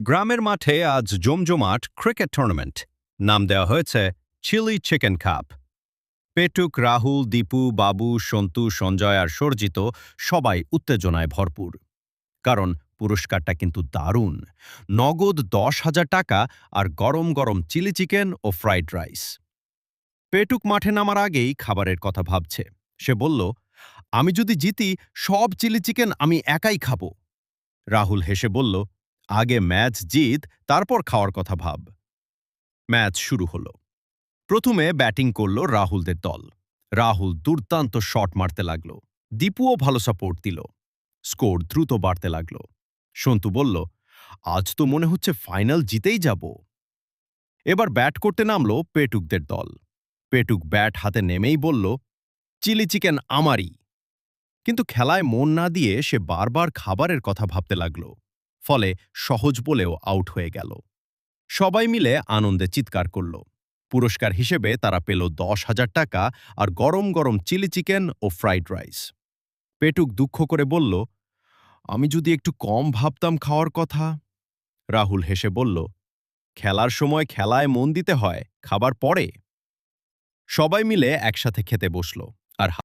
গ্রামের মাঠে আজ জমজমাট ক্রিকেট টুর্নামেন্ট। নাম দেওয়া হয়েছে চিলি চিকেন কাপ। পেটুক, রাহুল, দীপু, বাবু, সন্তু, সঞ্জয় আর সর্জিত সবাই উত্তেজনায় ভরপুর। কারণ পুরস্কারটা কিন্তু দারুণ। নগদ 10,000 টাকা আর গরম গরম চিলি চিকেন ও ফ্রাইড রাইস। পেটুক মাঠে নামার আগেই খাবারের কথা ভাবছে। সে বলল, আমি যদি জিতি সব চিলি চিকেন আমি একাই খাবো। রাহুল হেসে বলল, আগে ম্যাচ জিত, তারপর খাওয়ার কথা ভাব। ম্যাচ শুরু হলো। প্রথমে ব্যাটিং করল রাহুলদের দল। রাহুল দুর্দান্ত শট মারতে লাগল। দীপুও ভালো সাপোর্ট দিল। স্কোর দ্রুত বাড়তে লাগল। সন্তু বলল, আজ তো মনে হচ্ছে ফাইনাল জিতেই যাব। এবার ব্যাট করতে নামল পেটুকদের দল। পেটুক ব্যাট হাতে নেমেই বলল, চিলি চিকেন আমারই। কিন্তু খেলায় মন না দিয়ে সে বারবার খাবারের কথা ভাবতে লাগল। ফলে সহজ বলেও আউট হয়ে গেল। সবাই মিলে আনন্দে চিৎকার করল। পুরস্কার হিসেবে তারা পেল 10,000 টাকা আর গরম গরম চিলি চিকেন ও ফ্রাইড রাইস। পেটুক দুঃখ করে বলল, আমি যদি একটু কম ভাবতাম খাওয়ার কথা। রাহুল হেসে বলল, খেলার সময় খেলায় মন দিতে হয়, খাবার পরে। সবাই মিলে একসাথে খেতে বসল। আর